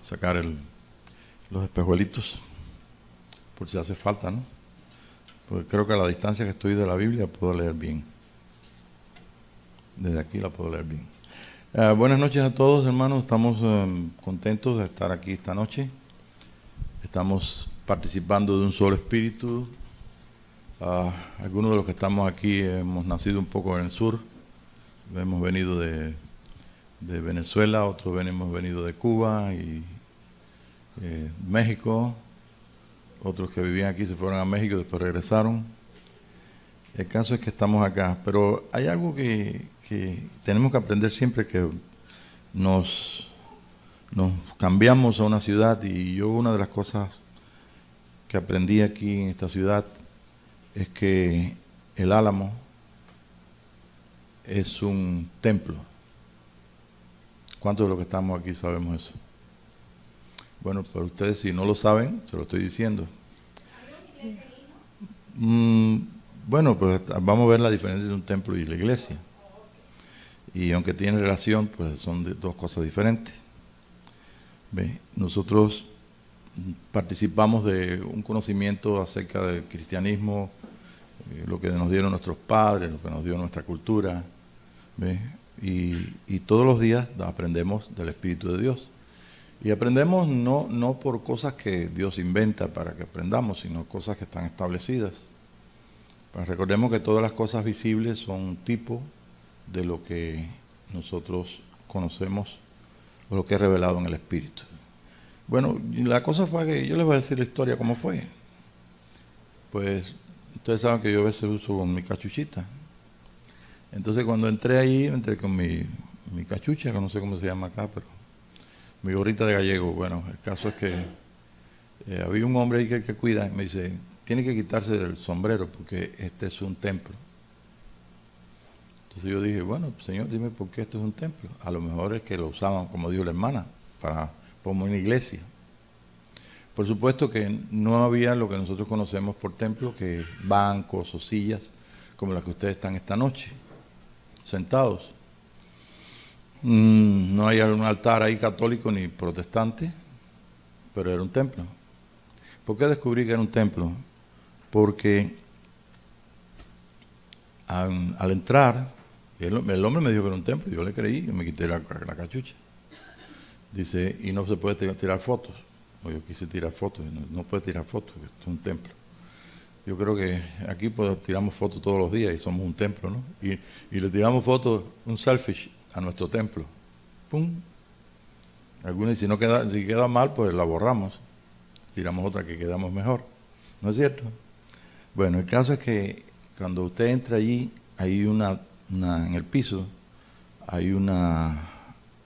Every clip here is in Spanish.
sacar los espejuelitos, por si hace falta, ¿no? Porque creo que a la distancia que estoy de la Biblia puedo leer bien. Desde aquí la puedo leer bien. Buenas noches a todos, hermanos. Estamos contentos de estar aquí esta noche. Estamos participando de un solo espíritu. Algunos de los que estamos aquí hemos nacido un poco en el sur. Hemos venido de Venezuela, otros hemos venido de Cuba y México. Otros que vivían aquí se fueron a México y después regresaron. El caso es que estamos acá, pero hay algo que tenemos que aprender siempre, que nos cambiamos a una ciudad, y yo una de las cosas que aprendí aquí en esta ciudad es que el Álamo es un templo. ¿Cuántos de los que estamos aquí sabemos eso? Bueno, para ustedes, si no lo saben, se lo estoy diciendo. Bueno, pues vamos a ver la diferencia de un templo y la iglesia. Y aunque tienen relación, pues son dos cosas diferentes. ¿Ve? Nosotros participamos de un conocimiento acerca del cristianismo, lo que nos dieron nuestros padres, lo que nos dio nuestra cultura. ¿Ve? Y todos los días aprendemos del Espíritu de Dios. Y aprendemos no por cosas que Dios inventa para que aprendamos, sino cosas que están establecidas. Pues recordemos que todas las cosas visibles son un tipo de lo que nosotros conocemos o lo que es revelado en el Espíritu. Bueno, la cosa fue que yo les voy a decir la historia cómo fue. Pues ustedes saben que yo a veces uso con mi cachuchita. Entonces cuando entré ahí, entré con mi cachucha, que no sé cómo se llama acá, pero mi gorrita de gallego. Bueno, el caso es que había un hombre ahí que cuida y me dice: tiene que quitarse el sombrero porque este es un templo. Entonces yo dije: bueno, Señor, dime por qué esto es un templo. A lo mejor es que lo usaban, como dijo la hermana, como una iglesia. Por supuesto que no había lo que nosotros conocemos por templo, que bancos o sillas como las que ustedes están esta noche, sentados. No hay un altar ahí católico ni protestante, pero era un templo. ¿Por qué descubrí que era un templo? Porque al entrar, el hombre me dijo que era un templo, yo le creí, y me quité la cachucha. Dice: y no se puede tirar fotos. O yo quise tirar fotos, no puede tirar fotos, esto es un templo. Yo creo que aquí pues, tiramos fotos todos los días y somos un templo, ¿no? Y le tiramos fotos, un selfie a nuestro templo. ¡Pum! Algunos, si queda mal, pues la borramos. Tiramos otra que quedamos mejor. ¿No es cierto? Bueno, el caso es que cuando usted entra allí, hay en el piso, hay una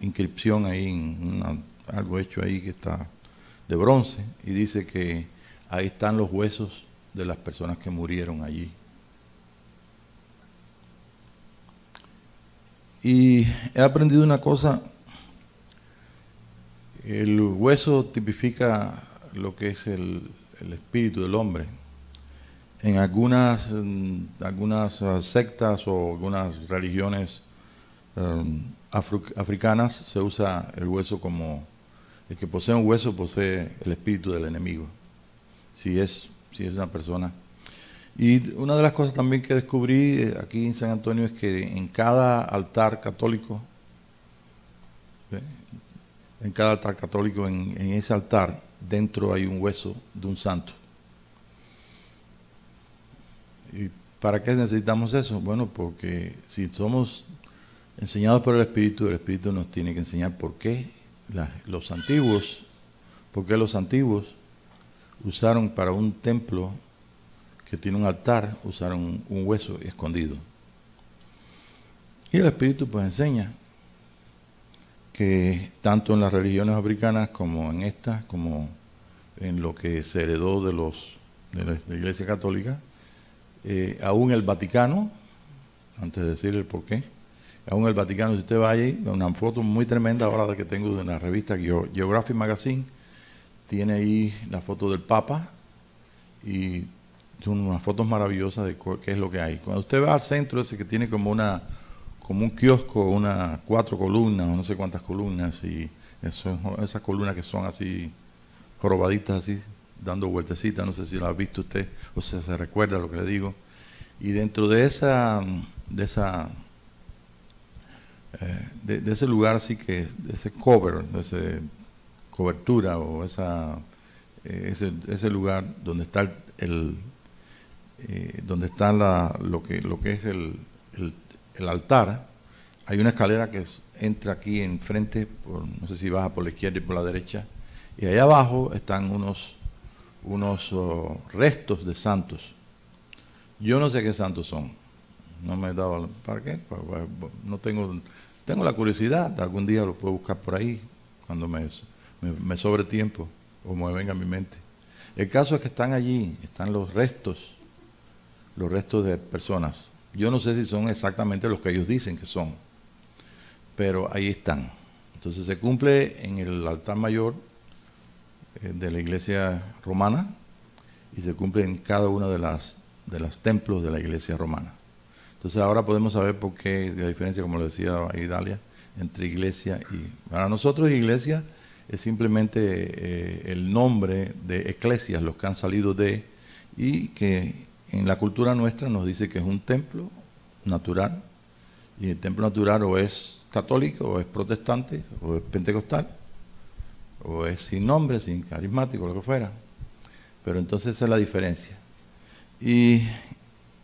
inscripción ahí, algo hecho ahí que está de bronce, y dice que ahí están los huesos de las personas que murieron allí. Y he aprendido una cosa: el hueso tipifica lo que es el espíritu del hombre. En algunas sectas o algunas religiones africanas se usa el hueso como el que posee un hueso posee el espíritu del enemigo, si es una persona. Y una de las cosas también que descubrí aquí en San Antonio es que en cada altar católico, en ese altar, dentro hay un hueso de un santo. ¿Y para qué necesitamos eso? Bueno, porque si somos enseñados por el Espíritu nos tiene que enseñar por qué los antiguos usaron para un templo que tiene un altar, usaron un hueso escondido. Y el Espíritu pues enseña que tanto en las religiones africanas como en estas, como en lo que se heredó de la Iglesia Católica, aún el Vaticano, antes de decir el por qué, aún el Vaticano, si usted va ahí, una foto muy tremenda ahora que tengo de una revista Geographic Magazine, tiene ahí la foto del Papa y son unas fotos maravillosas de qué es lo que hay. Cuando usted va al centro ese que tiene como como un kiosco, 4 columnas o no sé cuántas columnas, y esas columnas que son así jorobaditas, así dando vueltecitas, no sé si lo ha visto usted o si se recuerda lo que le digo. Y dentro de ese lugar, así que de ese cover, de esa cobertura o ese lugar donde está donde está lo que es el altar, hay una escalera que entra aquí enfrente, no sé si baja por la izquierda y por la derecha, y allá abajo están unos restos de santos. Yo no sé qué santos son, no me he dado, ¿para qué? No tengo la curiosidad, algún día lo puedo buscar por ahí, cuando me sobre tiempo, o me venga a mi mente. El caso es que están allí, están los restos de personas. Yo no sé si son exactamente los que ellos dicen que son, pero ahí están. Entonces se cumple en el altar mayor de la iglesia romana y se cumple en cada uno de los templos de la iglesia romana. Entonces ahora podemos saber por qué la diferencia, como lo decía ahí Dalia, entre iglesia y... Para nosotros iglesia es simplemente el nombre de eclesias, los que han salido de, y que en la cultura nuestra nos dice que es un templo natural, y el templo natural o es católico, o es protestante, o es pentecostal, o es sin nombre, sin carismático, lo que fuera. Pero entonces esa es la diferencia. Y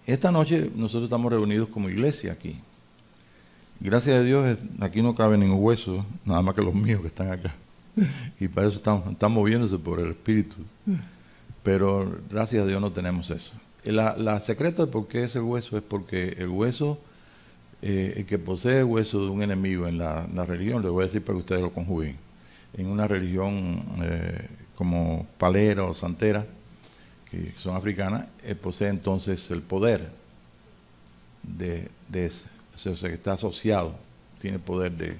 esta noche nosotros estamos reunidos como iglesia aquí. Gracias a Dios aquí no cabe ningún hueso, nada más que los míos que están acá. Y para eso están moviéndose por el Espíritu. Pero gracias a Dios no tenemos eso. El secreto de por qué ese hueso es porque el hueso, el que posee el hueso de un enemigo en la religión, les voy a decir para que ustedes lo conjuguen, en una religión como palera o santera, que son africanas, posee entonces el poder de ese, o sea, que está asociado, tiene poder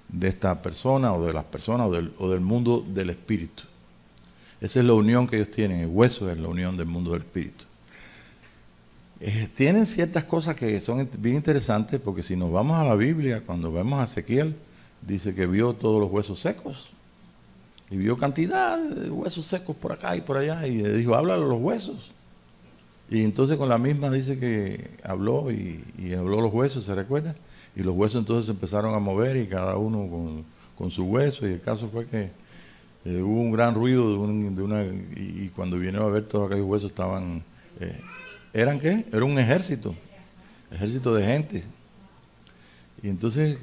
de esta persona o de las personas o del mundo del espíritu. Esa es la unión que ellos tienen, el hueso es la unión del mundo del espíritu. Tienen ciertas cosas que son bien interesantes, porque si nos vamos a la Biblia, cuando vemos a Ezequiel, dice que vio todos los huesos secos, y vio cantidad de huesos secos por acá y por allá, y le dijo, háblale a los huesos. Y entonces con la misma dice que habló y habló los huesos, ¿se recuerda? Y los huesos entonces se empezaron a mover, y cada uno con su hueso, y el caso fue que hubo un gran ruido y cuando vinieron a ver todos aquellos huesos estaban... ¿Eran qué? Era un ejército de gente. Y entonces,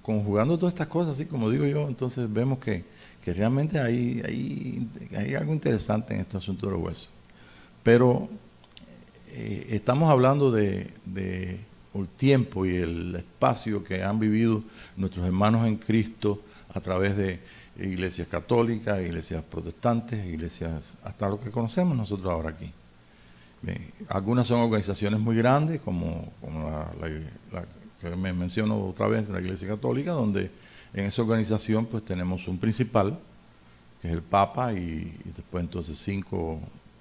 conjugando todas estas cosas, así como digo yo, entonces vemos que realmente hay algo interesante en este asunto de los huesos. Pero estamos hablando de el tiempo y el espacio que han vivido nuestros hermanos en Cristo a través de iglesias católicas, iglesias protestantes, iglesias, hasta lo que conocemos nosotros ahora aquí. Algunas son organizaciones muy grandes, como la que me menciono otra vez, la Iglesia Católica, donde en esa organización pues tenemos un principal, que es el Papa, y después entonces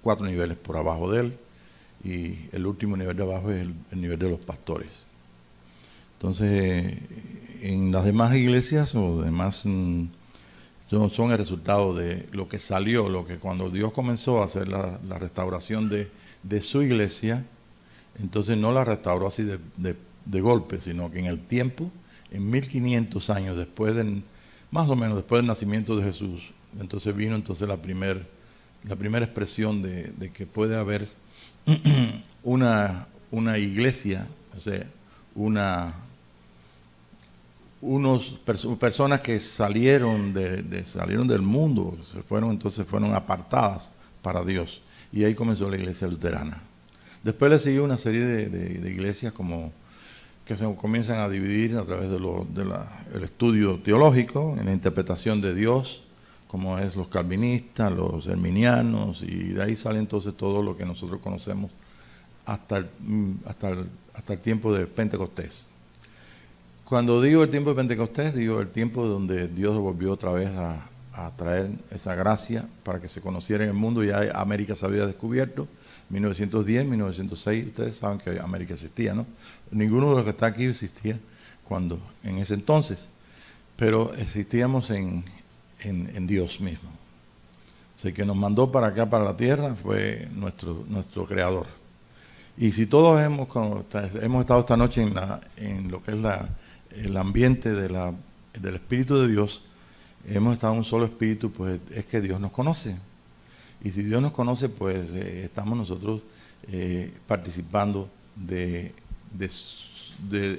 4 niveles por abajo de él, y el último nivel de abajo es el nivel de los pastores. Entonces, en las demás iglesias o demás son el resultado de lo que salió, lo que cuando Dios comenzó a hacer la restauración de su iglesia, entonces no la restauró así de golpe, sino que en el tiempo, en 1500 años después más o menos después del nacimiento de Jesús, entonces vino entonces la primera expresión de que puede haber una iglesia, o sea, personas que salieron del mundo, entonces fueron apartadas para Dios. Y ahí comenzó la iglesia luterana. Después le siguió una serie de iglesias que se comienzan a dividir a través del estudio teológico, en la interpretación de Dios, como es los calvinistas, los arminianos, y de ahí sale entonces todo lo que nosotros conocemos hasta el tiempo de Pentecostés. Cuando digo el tiempo de Pentecostés, digo el tiempo donde Dios volvió otra vez a traer esa gracia para que se conociera en el mundo. Ya América se había descubierto, 1910, 1906, ustedes saben que América existía, ¿no? Ninguno de los que está aquí existía. cuando en ese entonces, pero existíamos en Dios mismo. Así que nos mandó para acá, para la tierra, fue nuestro creador. Y si todos hemos estado esta noche en lo que es el ambiente del Espíritu de Dios, hemos estado en un solo Espíritu, pues es que Dios nos conoce. Y si Dios nos conoce, pues estamos nosotros participando de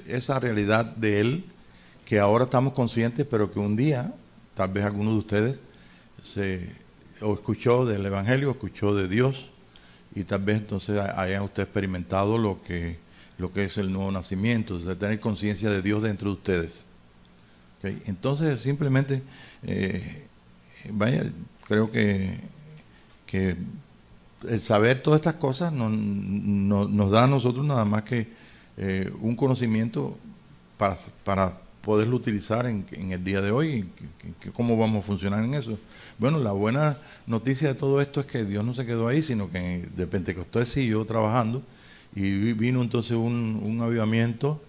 esa realidad de Él, que ahora estamos conscientes, pero que un día, tal vez alguno de ustedes o escuchó del Evangelio, escuchó de Dios, y tal vez entonces hayan usted experimentado lo que es el nuevo nacimiento, de tener conciencia de Dios dentro de ustedes. ¿Okay? Entonces simplemente, creo que el saber todas estas cosas nos da a nosotros nada más que un conocimiento para poderlo utilizar en el día de hoy, cómo vamos a funcionar en eso. Bueno, la buena noticia de todo esto es que Dios no se quedó ahí, sino que de Pentecostés siguió trabajando y vino entonces un avivamiento.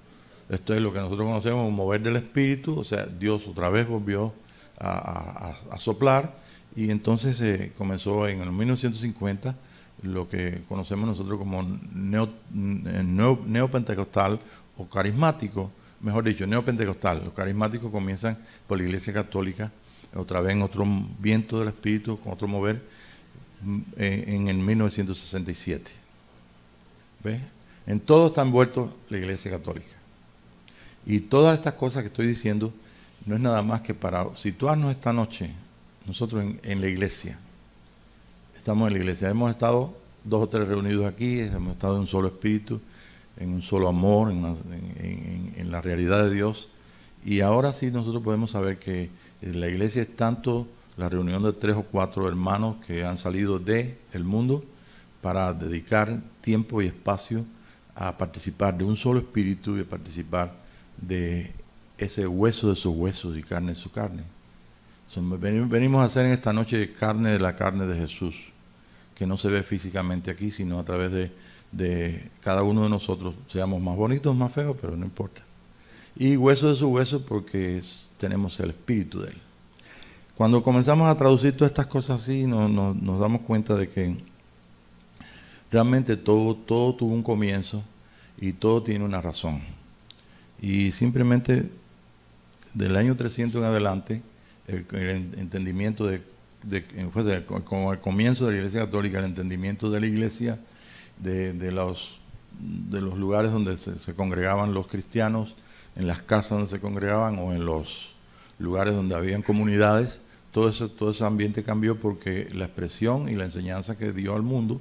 Esto es lo que nosotros conocemos, un mover del Espíritu, o sea, Dios otra vez volvió a soplar, y entonces comenzó en el 1950 lo que conocemos nosotros como neopentecostal o carismático, mejor dicho, neopentecostal. Los carismáticos comienzan por la Iglesia Católica, otra vez en otro viento del Espíritu, con otro mover, en el 1967. ¿Ves? En todo está envuelto la Iglesia Católica. Y todas estas cosas que estoy diciendo no es nada más que para situarnos esta noche, nosotros en la iglesia. Estamos en la iglesia, hemos estado 2 o 3 reunidos aquí, hemos estado en un solo espíritu, en un solo amor, en la realidad de Dios. Y ahora sí nosotros podemos saber que la iglesia es tanto la reunión de 3 o 4 hermanos que han salido del mundo para dedicar tiempo y espacio a participar de un solo espíritu y a participar de ese hueso de sus huesos y carne de su carne. Venimos a hacer en esta noche carne de la carne de Jesús, que no se ve físicamente aquí, sino a través de cada uno de nosotros, seamos más bonitos, más feos, pero no importa. Y hueso de su hueso porque tenemos el espíritu de Él. Cuando comenzamos a traducir todas estas cosas así, nos damos cuenta de que realmente todo tuvo un comienzo y todo tiene una razón. Y simplemente del año 300 en adelante, el entendimiento con el comienzo de la Iglesia Católica, el entendimiento de la Iglesia, de los lugares donde se congregaban los cristianos, en las casas donde se congregaban o en los lugares donde habían comunidades, todo ese ambiente cambió porque la expresión y la enseñanza que dio al mundo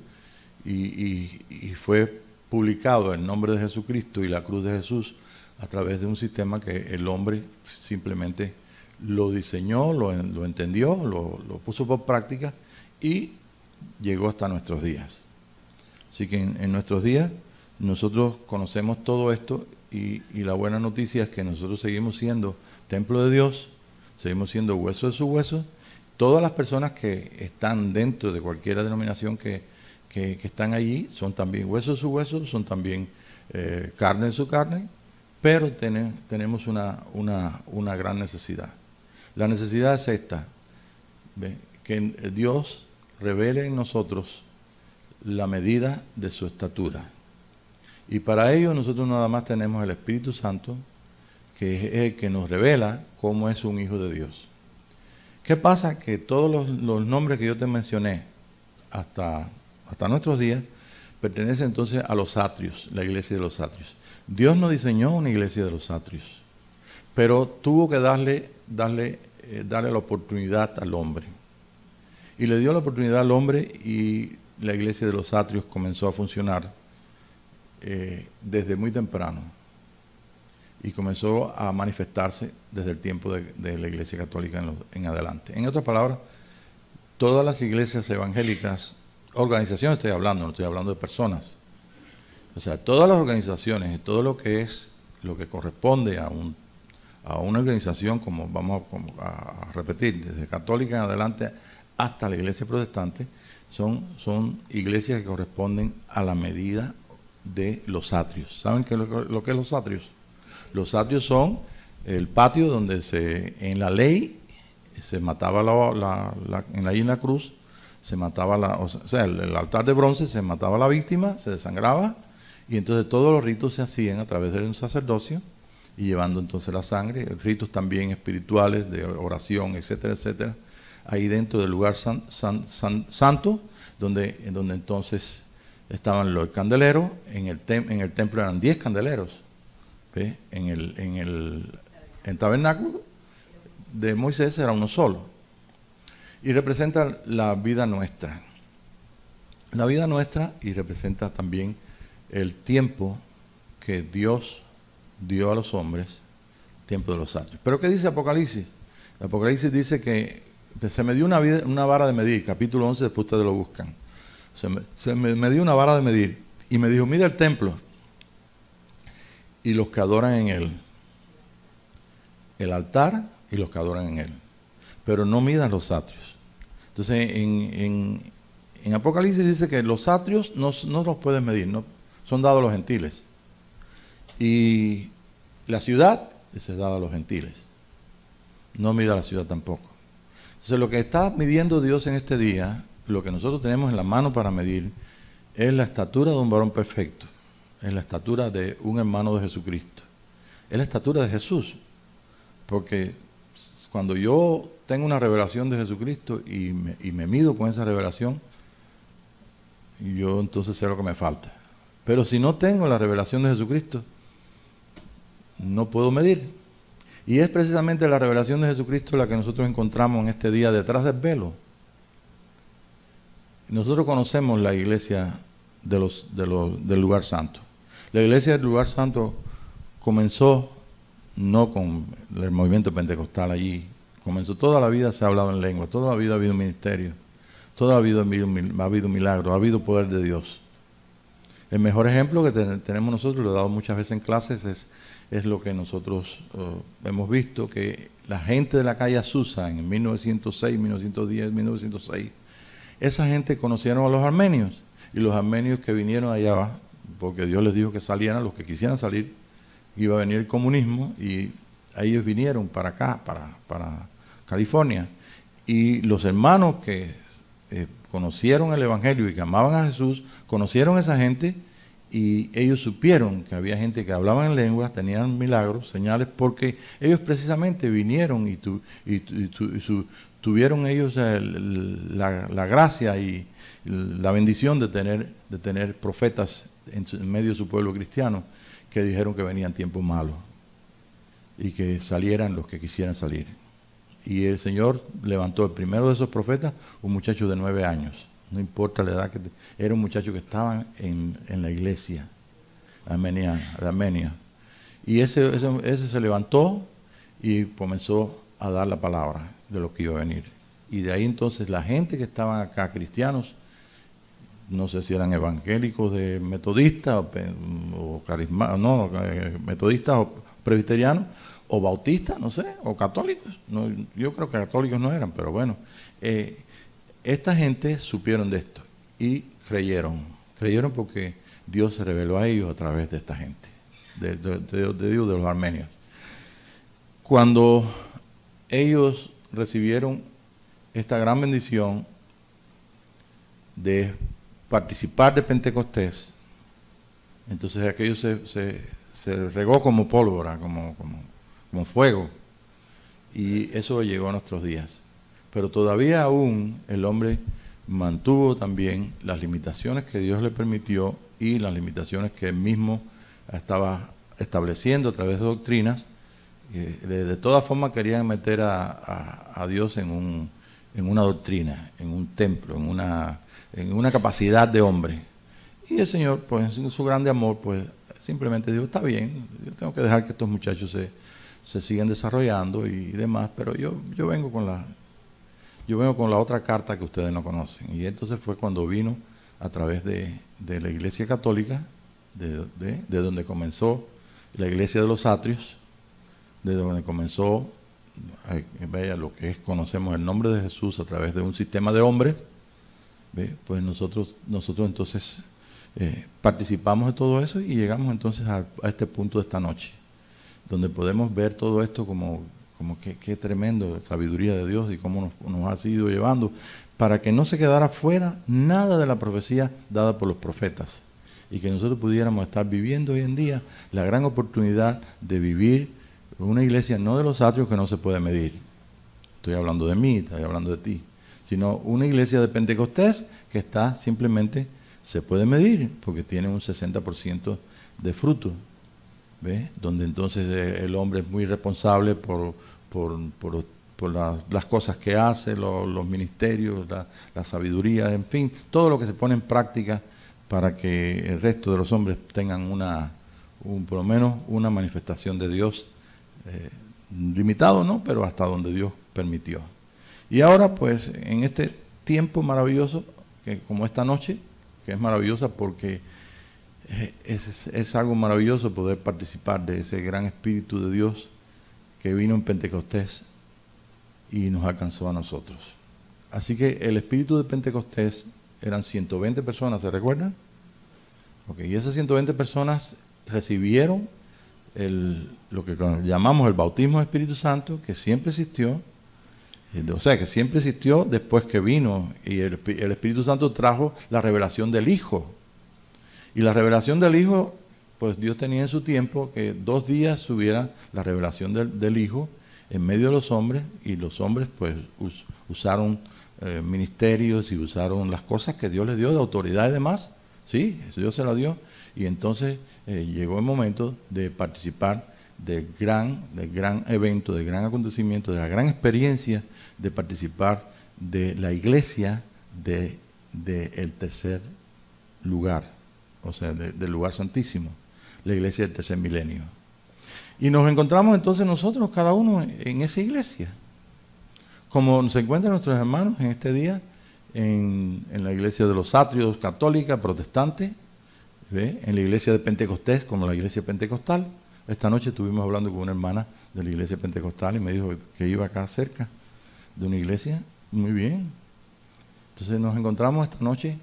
y fue publicado el nombre de Jesucristo y la cruz de Jesús a través de un sistema que el hombre simplemente lo diseñó, lo entendió, lo puso por práctica y llegó hasta nuestros días. Así que en nuestros días nosotros conocemos todo esto y la buena noticia es que nosotros seguimos siendo templo de Dios, seguimos siendo hueso de su hueso. Todas las personas que están dentro de cualquier denominación que están allí son también hueso de su hueso, son también carne de su carne, pero tenemos una gran necesidad. La necesidad es esta, que Dios revele en nosotros la medida de su estatura. Y para ello nosotros nada más tenemos el Espíritu Santo, que es el que nos revela cómo es un hijo de Dios. ¿Qué pasa? Que todos los nombres que yo te mencioné hasta nuestros días pertenecen entonces a los atrios, la iglesia de los atrios. Dios no diseñó una iglesia de los atrios, pero tuvo que darle la oportunidad al hombre. Y le dio la oportunidad al hombre y la iglesia de los atrios comenzó a funcionar desde muy temprano. Y comenzó a manifestarse desde el tiempo de la Iglesia Católica en adelante. En otras palabras, todas las iglesias evangélicas, organizaciones estoy hablando, no estoy hablando de personas. O sea, todas las organizaciones, todo lo que corresponde a una organización, como vamos a repetir, desde católica en adelante hasta la iglesia protestante, son iglesias que corresponden a la medida de los atrios. ¿Saben qué es lo que es los atrios? Los atrios son el patio donde en la ley se mataba en la cruz, se mataba o sea, el altar de bronce, se mataba la víctima, se desangraba, y entonces todos los ritos se hacían a través de un sacerdocio, y llevando entonces la sangre, ritos también espirituales, de oración, etcétera, etcétera, ahí dentro del lugar santo, donde entonces estaban los candeleros. En el templo eran 10 candeleros, ¿ve? En el tabernáculo de Moisés era uno solo, y representa la vida nuestra, y representa también el tiempo que Dios dio a los hombres, tiempo de los atrios. Pero ¿qué dice Apocalipsis? Apocalipsis dice que se me dio una vara de medir, capítulo 11, después ustedes lo buscan. Se me dio una vara de medir, y me dijo, mira el templo y los que adoran en él, el altar y los que adoran en él, pero no midan los atrios. Entonces en Apocalipsis dice que los atrios no los puedes medir, no, son dados a los gentiles, y la ciudad es dada a los gentiles, no mida la ciudad tampoco. Entonces lo que está midiendo Dios en este día, lo que nosotros tenemos en la mano para medir, es la estatura de un varón perfecto, es la estatura de un hermano de Jesucristo, es la estatura de Jesús. Porque cuando yo tengo una revelación de Jesucristo y me mido con esa revelación, yo entonces sé lo que me falta. Pero si no tengo la revelación de Jesucristo, no puedo medir. Y es precisamente la revelación de Jesucristo la que nosotros encontramos en este día detrás del velo. Nosotros conocemos la iglesia del lugar santo. La iglesia del lugar santo comenzó no con el movimiento pentecostal allí, comenzó toda la vida, se ha hablado en lengua, toda la vida ha habido ministerio, toda la vida ha habido milagros, ha habido poder de Dios. El mejor ejemplo que tenemos nosotros, lo he dado muchas veces en clases, es lo que nosotros hemos visto, que la gente de la calle Azusa en 1906, 1910, 1906, esa gente conocieron a los armenios, y los armenios que vinieron allá, porque Dios les dijo que salieran, los que quisieran salir, iba a venir el comunismo, y ellos vinieron para acá, para California, y los hermanos que conocieron el Evangelio y que amaban a Jesús, conocieron a esa gente, y ellos supieron que había gente que hablaba en lenguas, tenían milagros, señales, porque ellos precisamente vinieron y tuvieron ellos la gracia y la bendición de tener profetas en medio de su pueblo cristiano, que dijeron que venían tiempos malos y que salieran los que quisieran salir. Y el Señor levantó el primero de esos profetas, un muchacho de 9 años, no importa la edad, era un muchacho que estaba en la iglesia de Armenia. Y ese se levantó y comenzó a dar la palabra de lo que iba a venir. Y de ahí entonces la gente que estaban acá, cristianos, no sé si eran evangélicos de metodistas o metodistas o presbiterianos o bautistas, no sé, o católicos. No, yo creo que católicos no eran, pero bueno, esta gente supieron de esto y creyeron porque Dios se reveló a ellos a través de esta gente, de Dios, de los armenios. Cuando ellos recibieron esta gran bendición de participar de Pentecostés, entonces aquello se regó como pólvora, como fuego, y eso llegó a nuestros días. Pero todavía aún el hombre mantuvo también las limitaciones que Dios le permitió y las limitaciones que él mismo estaba estableciendo a través de doctrinas. De todas formas querían meter a Dios en una doctrina, en un templo, en una capacidad de hombre. Y el Señor, pues en su grande amor, pues simplemente dijo, está bien, yo tengo que dejar que estos muchachos se sigan desarrollando y demás, pero yo vengo con la otra carta que ustedes no conocen. Y entonces fue cuando vino a través de la Iglesia Católica, de donde comenzó la Iglesia de los Atrios, de donde comenzó vaya, lo que conocemos el nombre de Jesús a través de un sistema de hombres. Pues nosotros entonces participamos de todo eso y llegamos entonces a este punto de esta noche, donde podemos ver todo esto como qué tremendo sabiduría de Dios y cómo nos ha ido llevando, para que no se quedara fuera nada de la profecía dada por los profetas, y que nosotros pudiéramos estar viviendo hoy en día la gran oportunidad de vivir una iglesia no de los atrios que no se puede medir. Estoy hablando de mí, estoy hablando de ti, sino una iglesia de Pentecostés que está simplemente, se puede medir, porque tiene un 60% de fruto, ¿ves? Donde entonces el hombre es muy responsable por las cosas que hace, los ministerios, la sabiduría, en fin, todo lo que se pone en práctica para que el resto de los hombres tengan por lo menos una manifestación de Dios, limitado, ¿no? Pero hasta donde Dios permitió. Y ahora, pues, en este tiempo maravilloso, que como esta noche, que es maravillosa porque es algo maravilloso poder participar de ese gran Espíritu de Dios que vino en Pentecostés y nos alcanzó a nosotros. Así que el Espíritu de Pentecostés eran 120 personas, ¿se recuerdan? Okay, y esas 120 personas recibieron lo que llamamos el bautismo del Espíritu Santo, que siempre existió, o sea, que siempre existió después que vino, y el Espíritu Santo trajo la revelación del Hijo. Y la revelación del Hijo, pues Dios tenía en su tiempo que 2 días subiera la revelación del Hijo en medio de los hombres, y los hombres pues usaron ministerios y usaron las cosas que Dios les dio de autoridad y demás. Sí, eso Dios se la dio, y entonces llegó el momento de participar del gran evento, del gran acontecimiento, de la gran experiencia de participar de la iglesia del tercer lugar, o sea, del lugar santísimo, la iglesia del tercer milenio. Y nos encontramos entonces nosotros, cada uno, en esa iglesia, como se encuentran nuestros hermanos en este día, en la iglesia de los atrios católica, protestante, ¿ve? En la iglesia de Pentecostés, como la iglesia pentecostal. Esta noche estuvimos hablando con una hermana de la iglesia pentecostal y me dijo que iba acá cerca de una iglesia. Muy bien. Entonces nos encontramos esta noche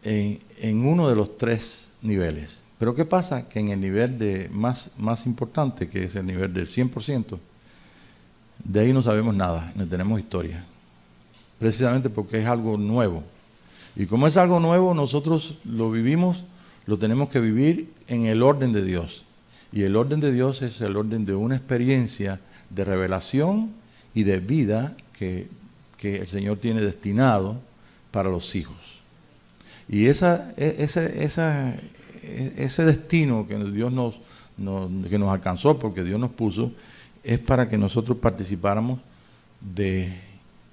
en uno de los 3 niveles. Pero ¿qué pasa? Que en el nivel más importante, que es el nivel del 100%, de ahí no sabemos nada, no tenemos historia. Precisamente porque es algo nuevo. Y como es algo nuevo, nosotros lo vivimos, lo tenemos que vivir en el orden de Dios. Y el orden de Dios es el orden de una experiencia de revelación y de vida que el Señor tiene destinado para los hijos. Y ese destino que Dios que nos alcanzó, porque Dios nos puso, es para que nosotros participáramos de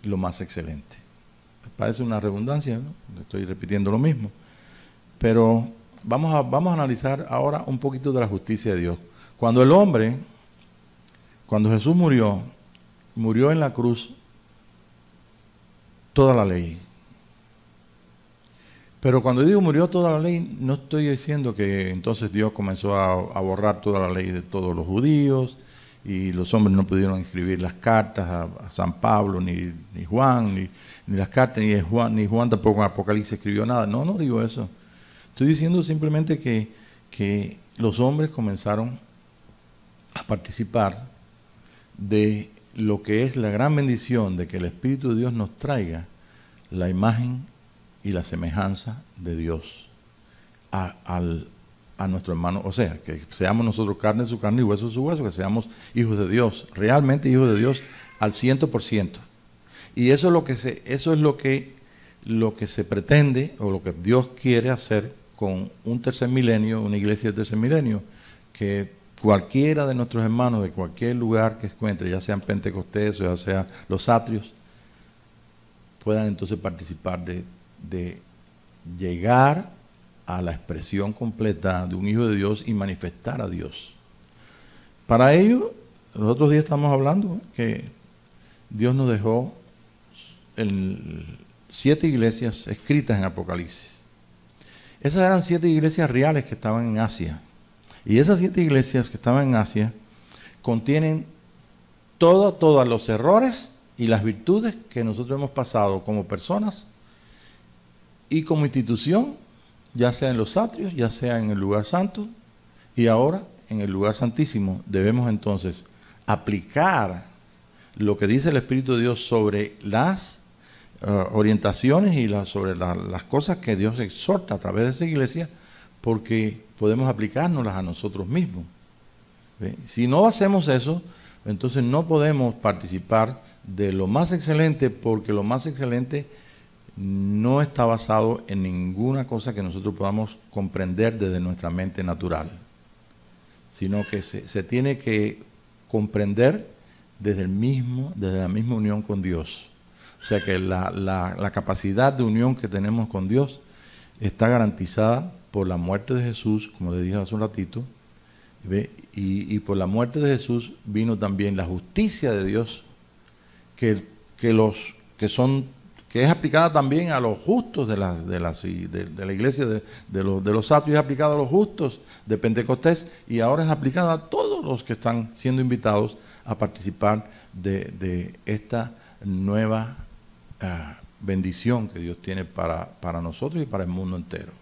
lo más excelente. Parece una redundancia, ¿no? Estoy repitiendo lo mismo. Pero vamos a analizar ahora un poquito de la justicia de Dios. Cuando Jesús murió en la cruz toda la ley. Pero cuando digo murió toda la ley, no estoy diciendo que entonces Dios comenzó a borrar toda la ley de todos los judíos, y los hombres no pudieron escribir las cartas a San Pablo, ni Juan, ni las cartas, ni Juan tampoco en Apocalipsis escribió nada. No digo eso. Estoy diciendo simplemente que los hombres comenzaron a participar de lo que es la gran bendición de que el Espíritu de Dios nos traiga la imagen y la semejanza de Dios a nuestro hermano, o sea, que seamos nosotros carne de su carne y hueso de su hueso, que seamos hijos de Dios, realmente hijos de Dios al 100%. Y eso es lo que se pretende, o lo que Dios quiere hacer con un tercer milenio, una iglesia del tercer milenio, que cualquiera de nuestros hermanos de cualquier lugar que encuentre, ya sean Pentecostés o ya sea los atrios, puedan entonces participar de llegar a la expresión completa de un hijo de Dios y manifestar a Dios. Para ello, los otros días estamos hablando que Dios nos dejó 7 iglesias escritas en Apocalipsis. Esas eran 7 iglesias reales que estaban en Asia. Y esas 7 iglesias que estaban en Asia contienen todos los errores y las virtudes que nosotros hemos pasado como personas y como institución, ya sea en los atrios, ya sea en el lugar santo, y ahora en el lugar santísimo, debemos entonces aplicar lo que dice el Espíritu de Dios sobre las orientaciones y sobre las cosas que Dios exhorta a través de esa iglesia, porque podemos aplicárnoslas a nosotros mismos. ¿Ve? Si no hacemos eso, entonces no podemos participar de lo más excelente, porque lo más excelente no está basado en ninguna cosa que nosotros podamos comprender desde nuestra mente natural, sino que se tiene que comprender desde la misma unión con Dios. O sea que la capacidad de unión que tenemos con Dios está garantizada por la muerte de Jesús, como le dije hace un ratito, ¿ve? Y por la muerte de Jesús vino también la justicia de Dios, que es aplicada también a los justos de la iglesia de los atrios, es aplicada a los justos de Pentecostés, y ahora es aplicada a todos los que están siendo invitados a participar de esta nueva bendición que Dios tiene para nosotros y para el mundo entero.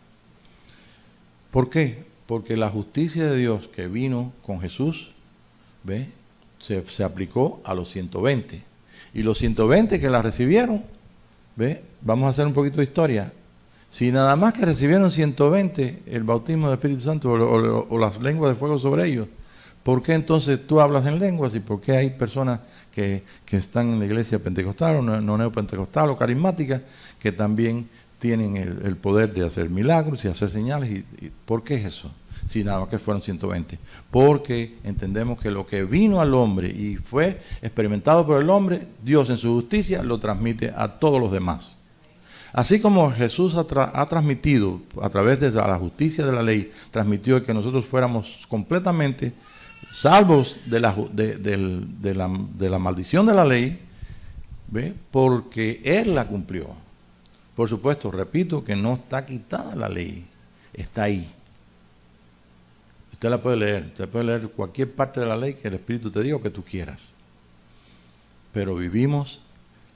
¿Por qué? Porque la justicia de Dios que vino con Jesús, ¿ve? Se aplicó a los 120. Y los 120 que la recibieron, ¿ve? Vamos a hacer un poquito de historia. Si nada más que recibieron 120 el bautismo del Espíritu Santo o las lenguas de fuego sobre ellos, ¿por qué entonces tú hablas en lenguas? ¿Y por qué hay personas que están en la iglesia pentecostal o no neopentecostal o carismática que también tienen el poder de hacer milagros y hacer señales? ¿Y por qué es eso? Si nada más que fueron 120. Porque entendemos que lo que vino al hombre y fue experimentado por el hombre, Dios en su justicia lo transmite a todos los demás. Así como Jesús ha transmitido a través de la justicia de la ley, transmitió que nosotros fuéramos completamente salvos de la maldición de la ley, ¿ve? Porque Él la cumplió. Por supuesto, repito que no está quitada la ley, está ahí. Usted la puede leer, usted puede leer cualquier parte de la ley que el Espíritu te diga o que tú quieras. Pero vivimos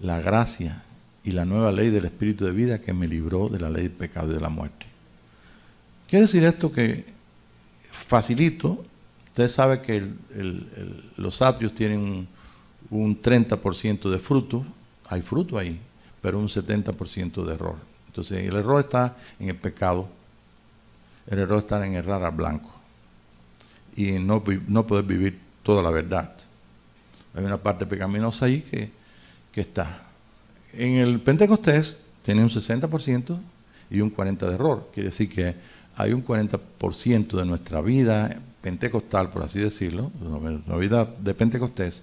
la gracia y la nueva ley del Espíritu de vida que me libró de la ley del pecado y de la muerte. Quiere decir esto que facilito. Usted sabe que los atrios tienen un 30% de fruto, hay fruto ahí, pero un 70% de error. Entonces el error está en el pecado, el error está en errar al blanco y no poder vivir toda la verdad. Hay una parte pecaminosa ahí que está. En el Pentecostés tiene un 60% y un 40% de error. Quiere decir que hay un 40% de nuestra vida pentecostal, por así decirlo, la vida de Pentecostés,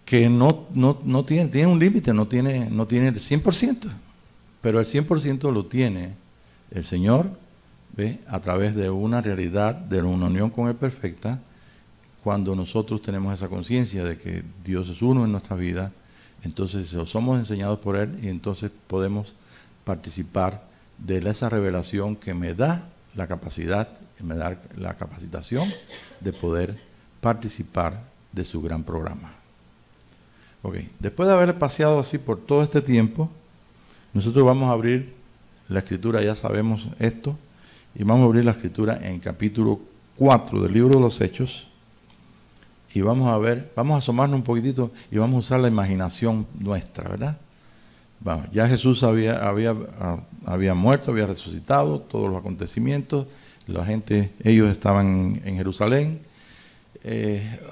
que no tiene un límite, no tiene el 100%, pero el 100% lo tiene el Señor, ¿ve? A través de una realidad, de una unión con Él perfecta, cuando nosotros tenemos esa conciencia de que Dios es uno en nuestra vida, entonces somos enseñados por Él y entonces podemos participar de esa revelación que me da la capacidad, me da la capacitación de poder participar de su gran programa. Ok, después de haber paseado así por todo este tiempo, nosotros vamos a abrir la escritura, ya sabemos esto, y vamos a abrir la escritura en el capítulo 4 del libro de los Hechos, y vamos a asomarnos un poquitito y vamos a usar la imaginación nuestra, ¿verdad? Vamos, ya Jesús había muerto, había resucitado, todos los acontecimientos, la gente, ellos estaban en Jerusalén.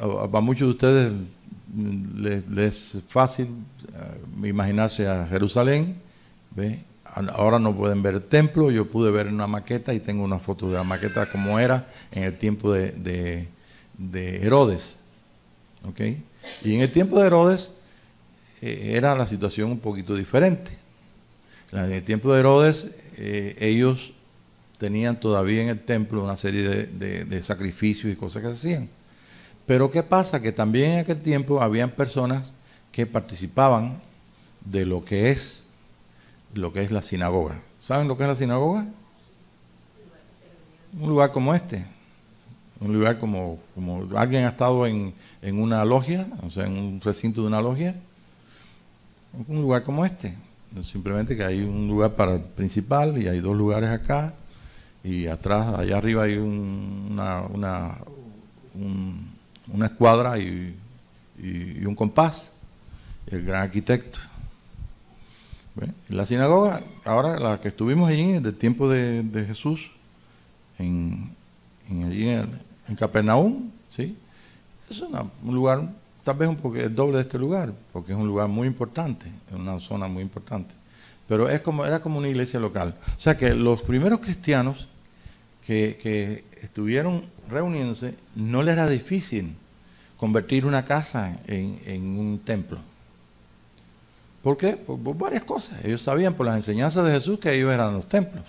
A muchos de ustedes les es fácil imaginarse a Jerusalén, ¿ve? Ahora no pueden ver el templo, yo pude ver una maqueta y tengo una foto de la maqueta como era en el tiempo de Herodes, ¿ok? Y en el tiempo de Herodes era la situación un poquito diferente. En el tiempo de Herodes ellos tenían todavía en el templo una serie de sacrificios y cosas que se hacían. Pero ¿qué pasa? Que también en aquel tiempo habían personas que participaban de lo que es la sinagoga. ¿Saben lo que es la sinagoga? Un lugar como este. Un lugar como alguien ha estado en una logia, o sea, en un recinto de una logia. Un lugar como este. Simplemente que hay un lugar para el principal y hay dos lugares acá. y atrás, allá arriba hay una escuadra y un compás, el gran arquitecto. ¿Ve? La sinagoga, ahora la que estuvimos allí, del tiempo de Jesús, en Capernaum, ¿sí? Es un lugar, tal vez un poco el doble de este lugar, porque es un lugar muy importante, es una zona muy importante. Pero era como una iglesia local. O sea que los primeros cristianos que estuvieron reuniéndose, no les era difícil convertir una casa en un templo. ¿Por qué? Por varias cosas. Ellos sabían por las enseñanzas de Jesús que ellos eran los templos.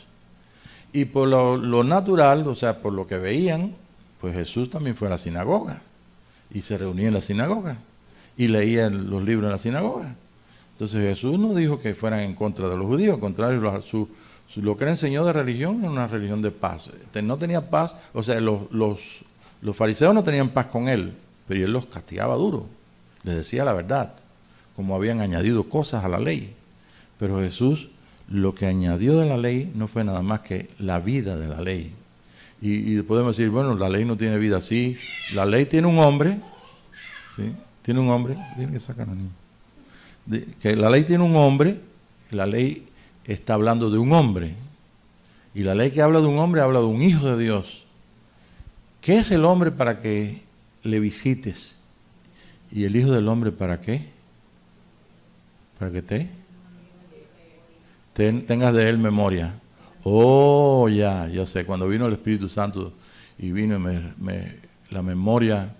Y por lo natural, o sea, por lo que veían, pues Jesús también fue a la sinagoga. Y se reunía en la sinagoga. Y leía los libros en la sinagoga. Entonces Jesús no dijo que fueran en contra de los judíos. Al contrario, lo que él enseñó de religión era una religión de paz. No tenía paz, o sea, los fariseos no tenían paz con él, pero él los castigaba duro. Les decía la verdad, como habían añadido cosas a la ley. Pero Jesús lo que añadió de la ley no fue nada más que la vida de la ley. Y podemos decir, bueno, la ley no tiene vida. Sí, la ley tiene un hombre, ¿sí? Tiene un hombre, tiene que sacar a niño. Que la ley tiene un hombre, la ley está hablando de un hombre. Y la ley que habla de un hombre habla de un hijo de Dios. ¿Qué es el hombre para que le visites? ¿Y el hijo del hombre para qué? Para que tengas de él memoria. Oh, ya, yo sé, cuando vino el Espíritu Santo y vino la memoria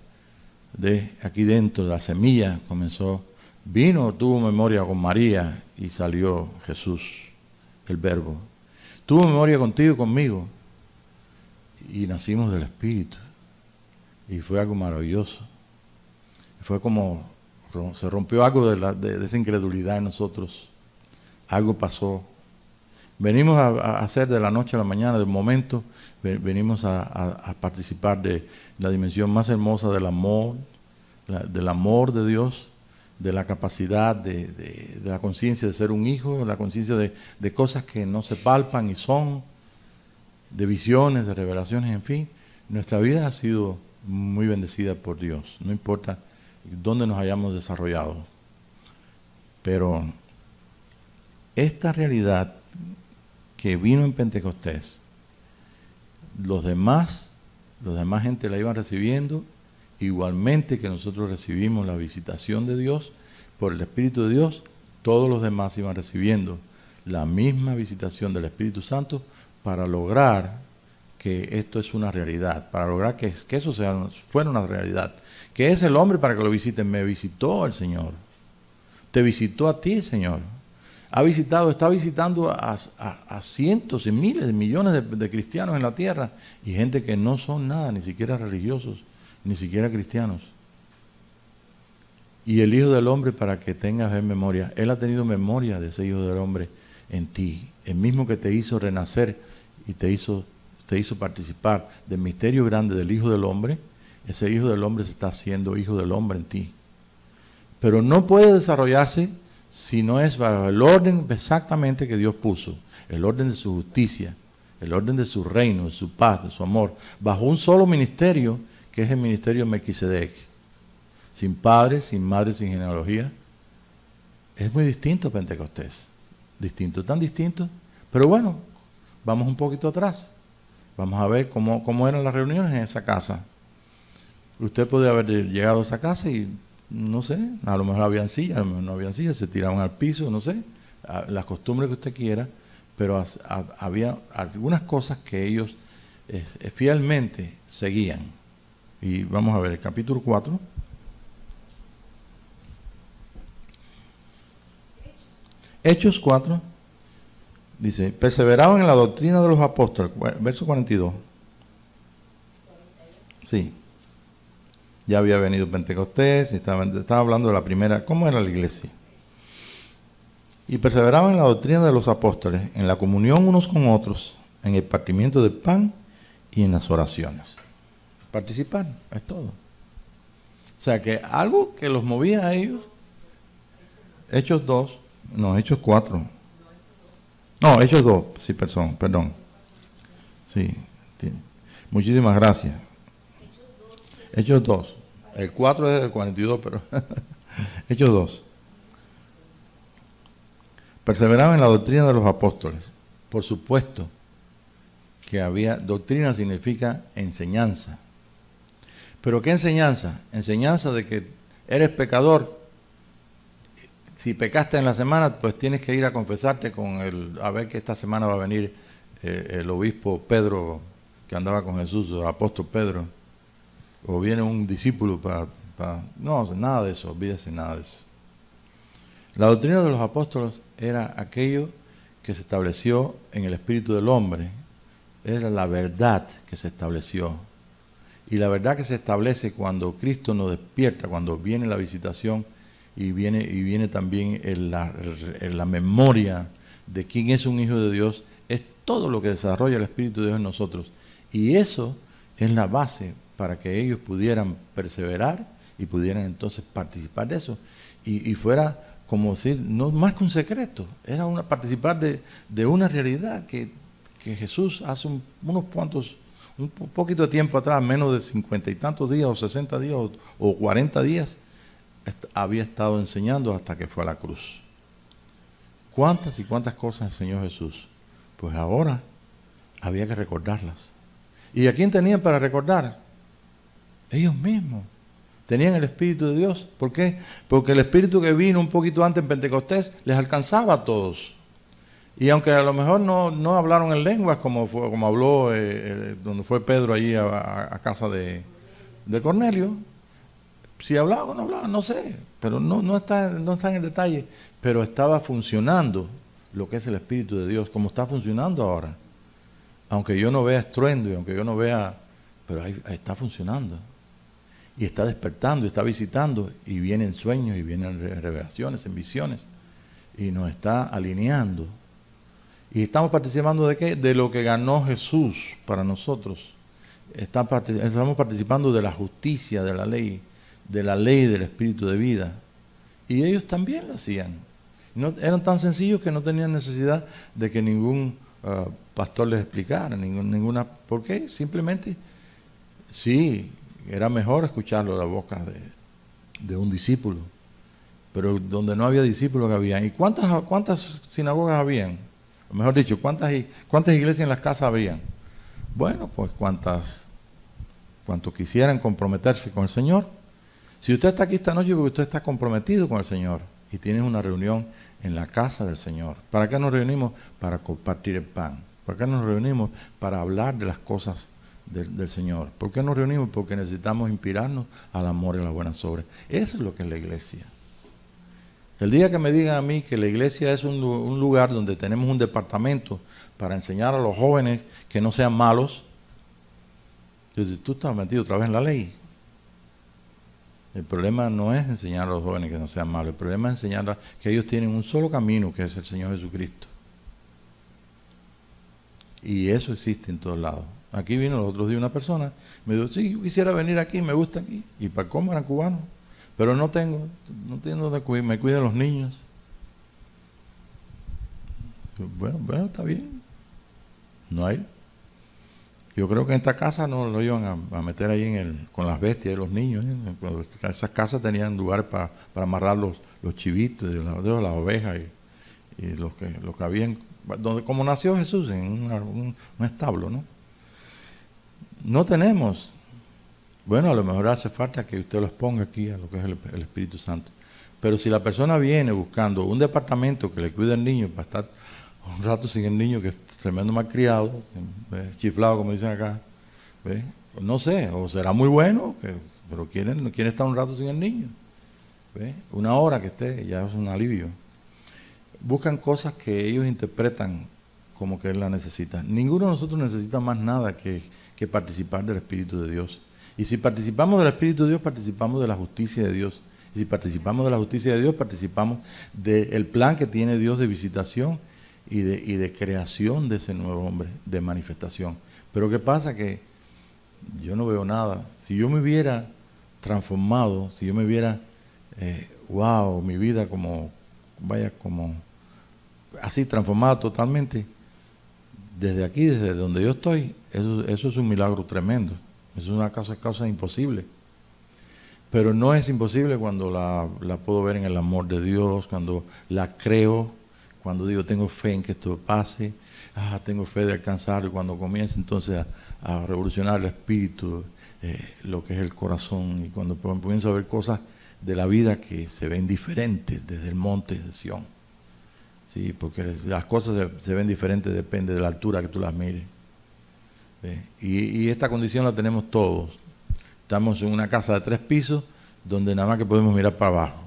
de aquí dentro, la semilla comenzó, tuvo memoria con María y salió Jesús, el Verbo. Tuvo memoria contigo y conmigo y nacimos del Espíritu y fue algo maravilloso. Fue como, se rompió algo de esa incredulidad en nosotros. Algo pasó. Venimos a hacer de la noche a la mañana, de momento, venimos a participar de la dimensión más hermosa del amor de Dios, de la capacidad de la conciencia de ser un hijo, de la conciencia de cosas que no se palpan y son, de visiones, de revelaciones, en fin. Nuestra vida ha sido muy bendecida por Dios, no importa dónde nos hayamos desarrollado. Pero esta realidad que vino en Pentecostés, los demás gente la iban recibiendo, igualmente que nosotros recibimos la visitación de Dios por el Espíritu de Dios, todos los demás iban recibiendo la misma visitación del Espíritu Santo para lograr que esto es una realidad, para lograr que eso fuera una realidad. ¿Qué es el hombre para que lo visiten? Me visitó el Señor. Te visitó a ti, Señor. Está visitando a cientos y miles de millones de cristianos en la tierra y gente que no son nada, ni siquiera religiosos, ni siquiera cristianos. Y el Hijo del Hombre para que tengas en memoria. Él ha tenido memoria de ese Hijo del Hombre en ti. El mismo que te hizo renacer y te hizo participar del misterio grande del Hijo del Hombre. Ese Hijo del Hombre se está haciendo Hijo del Hombre en ti. Pero no puede desarrollarse si no es bajo el orden exactamente que Dios puso, el orden de su justicia, el orden de su reino, de su paz, de su amor, bajo un solo ministerio, que es el ministerio de Melquisedec. Sin padre, sin madre, sin genealogía. Es muy distinto Pentecostés. Distinto, tan distinto. Pero bueno, vamos un poquito atrás. Vamos a ver cómo eran las reuniones en esa casa. Usted puede haber llegado a esa casa y no sé, a lo mejor habían sillas, a lo mejor no habían sillas, se tiraban al piso, no sé, las costumbres que usted quiera, pero había algunas cosas que ellos fielmente seguían. Y vamos a ver el capítulo 4. Hechos 4, dice, perseveraban en la doctrina de los apóstoles, verso 42. Sí. Ya había venido Pentecostés, estaba hablando de la primera, ¿cómo era la iglesia? Y perseveraban en la doctrina de los apóstoles, en la comunión unos con otros, en el partimiento del pan y en las oraciones. Participar, es todo. O sea que algo que los movía a ellos, Hechos 4. No, Hechos 2, sí, perdón. Sí. Muchísimas gracias. Hechos 2. El 4 es del 42, pero Hechos 2. Perseveraban en la doctrina de los apóstoles. Por supuesto que había, doctrina significa enseñanza. ¿Pero qué enseñanza? Enseñanza de que eres pecador. Si pecaste en la semana, pues tienes que ir a confesarte a ver que esta semana va a venir el obispo Pedro, que andaba con Jesús, el apóstol Pedro, o viene un discípulo no, nada de eso, olvídese nada de eso. La doctrina de los apóstoles era aquello que se estableció en el espíritu del hombre, era la verdad que se estableció. Y la verdad que se establece cuando Cristo nos despierta, cuando viene la visitación y viene también en la memoria de quién es un hijo de Dios, es todo lo que desarrolla el Espíritu de Dios en nosotros. Y eso es la base para que ellos pudieran perseverar y pudieran entonces participar de eso. Y fuera como decir, no más que un secreto, era participar de una realidad que Jesús hace un poquito de tiempo atrás, menos de 50 y tantos días, o 60 días, o 40 días, había estado enseñando hasta que fue a la cruz. ¿Cuántas y cuántas cosas enseñó Jesús? Pues ahora había que recordarlas. ¿Y a quién tenían para recordar? Ellos mismos. Tenían el Espíritu de Dios. ¿Por qué? Porque el Espíritu que vino un poquito antes en Pentecostés les alcanzaba a todos. Y aunque a lo mejor no hablaron en lenguas como habló donde fue Pedro allí a casa de Cornelio, si hablaba o no hablaba, no sé, pero no está en el detalle, pero estaba funcionando lo que es el Espíritu de Dios, como está funcionando ahora. Aunque yo no vea estruendo y aunque yo no vea, pero ahí está funcionando. Y está despertando, y está visitando, y vienen sueños, y vienen revelaciones, en visiones, y nos está alineando. Y estamos participando ¿de qué? De lo que ganó Jesús para nosotros. Estamos participando de la justicia, de la ley del Espíritu de vida. Y ellos también lo hacían. Eran tan sencillos que no tenían necesidad de que ningún pastor les explicara, ninguna. ¿Por qué? Simplemente, sí, era mejor escucharlo de la boca de un discípulo. Pero donde no había discípulos que habían. ¿Y cuántas sinagogas habían? O mejor dicho, ¿cuántas iglesias en las casas habrían? Bueno, pues cuantos quisieran comprometerse con el Señor. Si usted está aquí esta noche porque usted está comprometido con el Señor y tienes una reunión en la casa del Señor. ¿Para qué nos reunimos? Para compartir el pan. ¿Para qué nos reunimos? Para hablar de las cosas del Señor. ¿Por qué nos reunimos? Porque necesitamos inspirarnos al amor y a las buenas obras. Eso es lo que es la iglesia. El día que me digan a mí que la iglesia es un lugar donde tenemos un departamento para enseñar a los jóvenes que no sean malos, yo digo, tú estás metido otra vez en la ley. El problema no es enseñar a los jóvenes que no sean malos, el problema es enseñar que ellos tienen un solo camino, que es el Señor Jesucristo. Y eso existe en todos lados. Aquí vino los otros días una persona, me dijo, sí, yo quisiera venir aquí, me gusta aquí. ¿Y para cómo eran cubanos? Pero no tengo donde me cuiden los niños. Bueno, está bien. No hay. Yo creo que en esta casa no lo iban a meter ahí con las bestias de los niños. Esas casas tenían lugares para amarrar los chivitos, de las ovejas y los que habían, como nació Jesús, en un establo, ¿no? No tenemos. Bueno, a lo mejor hace falta que usted los ponga aquí a lo que es el Espíritu Santo. Pero si la persona viene buscando un departamento que le cuide al niño para estar un rato sin el niño, que es tremendo malcriado, chiflado como dicen acá, ¿ves? No sé, o será muy bueno, pero quieren estar un rato sin el niño. ¿Ves? Una hora que esté, ya es un alivio. Buscan cosas que ellos interpretan como que él la necesita. Ninguno de nosotros necesita más nada que participar del Espíritu de Dios. Y si participamos del Espíritu de Dios, participamos de la justicia de Dios. Y si participamos de la justicia de Dios, participamos del plan que tiene Dios de visitación y de creación de ese nuevo hombre, de manifestación. Pero ¿qué pasa? Que yo no veo nada. Si yo me hubiera transformado, si yo me hubiera, wow, mi vida como así transformada totalmente, desde aquí, desde donde yo estoy, eso es un milagro tremendo. Es una cosa imposible. Pero no es imposible cuando la puedo ver en el amor de Dios, cuando la creo, cuando digo tengo fe en que esto pase, tengo fe de alcanzarlo, y cuando comienza entonces a revolucionar el espíritu, lo que es el corazón, y cuando comienzo a ver cosas de la vida que se ven diferentes desde el monte de Sión. Sí, porque las cosas se ven diferentes, depende de la altura que tú las mires. Y esta condición la tenemos todos. Estamos en una casa de 3 pisos donde nada más que podemos mirar para abajo.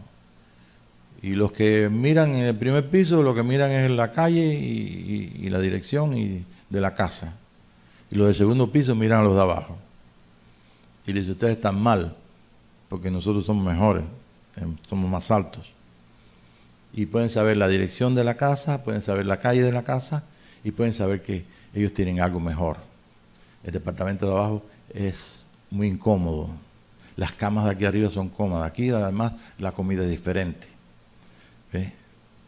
Y los que miran en el primer piso, lo que miran es la calle y la dirección de la casa. Y los del segundo piso miran a los de abajo. Y les dice, ustedes están mal, porque nosotros somos mejores, somos más altos. Y pueden saber la dirección de la casa, pueden saber la calle de la casa, y pueden saber que ellos tienen algo mejor. El departamento de abajo es muy incómodo. Las camas de aquí arriba son cómodas. Aquí además la comida es diferente. ¿Ve?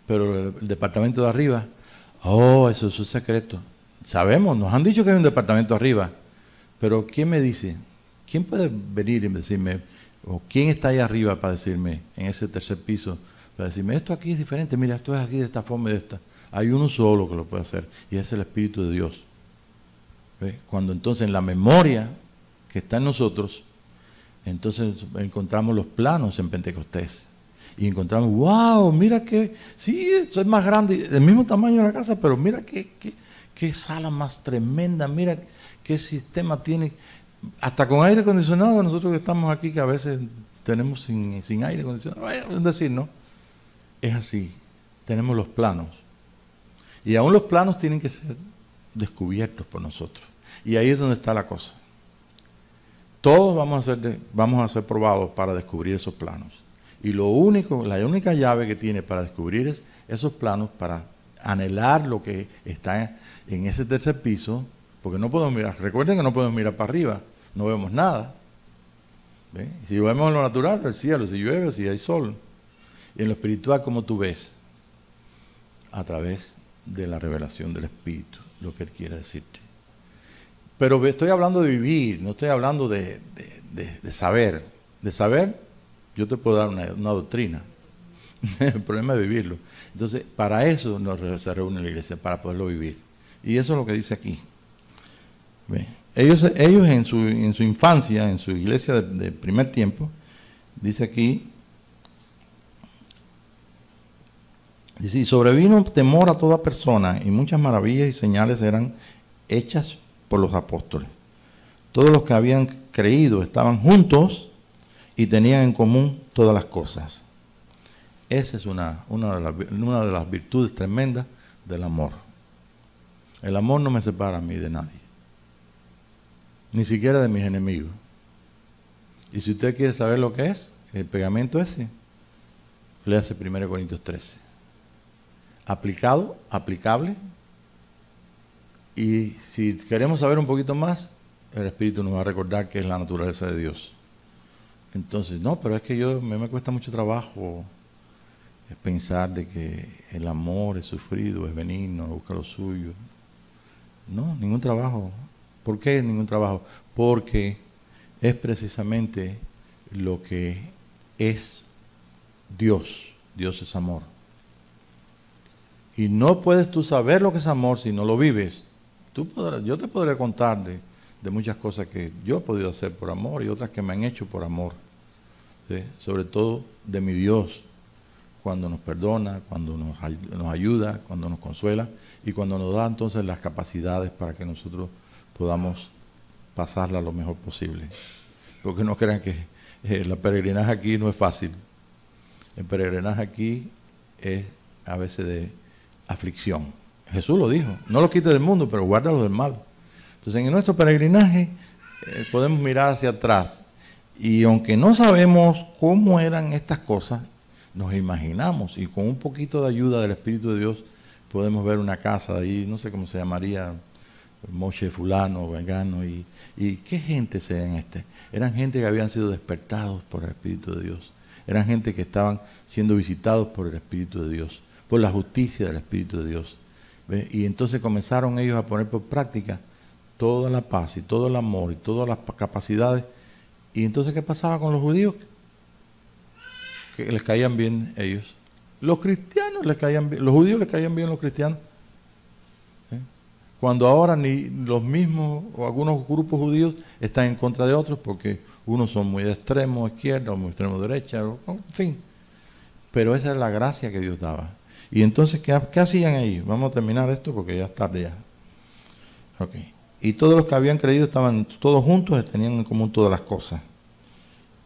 Pero el departamento de arriba, eso es un secreto. Sabemos, nos han dicho que hay un departamento arriba, pero ¿quién me dice? ¿Quién puede venir y decirme, o quién está ahí arriba para decirme, en ese tercer piso, para decirme, esto aquí es diferente, mira, esto es aquí de esta forma y de esta? Hay uno solo que lo puede hacer, y es el Espíritu de Dios. ¿Ve? Cuando entonces en la memoria que está en nosotros, entonces encontramos los planos en Pentecostés. Y encontramos, wow, mira que, sí, eso es más grande, del mismo tamaño de la casa, pero mira qué sala más tremenda, mira qué sistema tiene, hasta con aire acondicionado, nosotros que estamos aquí, que a veces tenemos sin aire acondicionado, es decir, no, es así, tenemos los planos. Y aún los planos tienen que ser descubiertos por nosotros. Y ahí es donde está la cosa. Todos vamos a ser probados para descubrir esos planos. Y la única llave que tiene para descubrir esos planos, para anhelar lo que está en ese tercer piso, porque no podemos mirar, recuerden que no podemos mirar para arriba, no vemos nada. ¿Ve? Si vemos lo natural, el cielo, si llueve, si hay sol. Y en lo espiritual, ¿cómo tú ves? A través de la revelación del Espíritu, lo que Él quiere decirte. Pero estoy hablando de vivir, no estoy hablando de saber. De saber, yo te puedo dar una doctrina. El problema es vivirlo. Entonces, para eso se reúne la iglesia, para poderlo vivir. Y eso es lo que dice aquí. ¿Ve? Ellos en su infancia, en su iglesia de primer tiempo, dice aquí, dice, y sobrevino temor a toda persona, y muchas maravillas y señales eran hechas por los apóstoles. Todos los que habían creído estaban juntos y tenían en común todas las cosas. Esa es una de las virtudes tremendas del amor. El amor no me separa a mí de nadie, ni siquiera de mis enemigos. Y si usted quiere saber lo que es, el pegamento ese, léase 1 Corintios 13. Aplicable. Y si queremos saber un poquito más, el Espíritu nos va a recordar que es la naturaleza de Dios. Entonces, no, pero es que me cuesta mucho trabajo pensar de que el amor es sufrido, es benigno, busca lo suyo. No, ningún trabajo. ¿Por qué ningún trabajo? Porque es precisamente lo que es Dios. Dios es amor. Y no puedes tú saber lo que es amor si no lo vives. Yo te podré contar de muchas cosas que yo he podido hacer por amor y otras que me han hecho por amor. ¿Sí? Sobre todo de mi Dios, cuando nos perdona, cuando nos ayuda, cuando nos consuela y cuando nos da entonces las capacidades para que nosotros podamos pasarla lo mejor posible. Porque no crean que la peregrinaje aquí no es fácil. El peregrinaje aquí es a veces de aflicción. Jesús lo dijo, no lo quites del mundo, pero guárdalo del mal. Entonces en nuestro peregrinaje podemos mirar hacia atrás y aunque no sabemos cómo eran estas cosas, nos imaginamos y con un poquito de ayuda del Espíritu de Dios podemos ver una casa de ahí, no sé cómo se llamaría, Moche fulano, vegano, y qué gente sean eran gente que habían sido despertados por el Espíritu de Dios, eran gente que estaban siendo visitados por el Espíritu de Dios, por la justicia del Espíritu de Dios. ¿Ve? Y entonces comenzaron ellos a poner por práctica toda la paz y todo el amor y todas las capacidades. Y entonces, ¿qué pasaba con los judíos? Que les caían bien ellos. Los cristianos les caían bien, los judíos les caían bien a los cristianos. Cuando ahora ni los mismos o algunos grupos judíos están en contra de otros porque unos son muy de extremo izquierda o muy de extremo derecha, en fin. Pero esa es la gracia que Dios daba. Y entonces, ¿qué hacían ellos? Vamos a terminar esto porque ya es tarde ya. Okay. Y todos los que habían creído estaban todos juntos y tenían en común todas las cosas.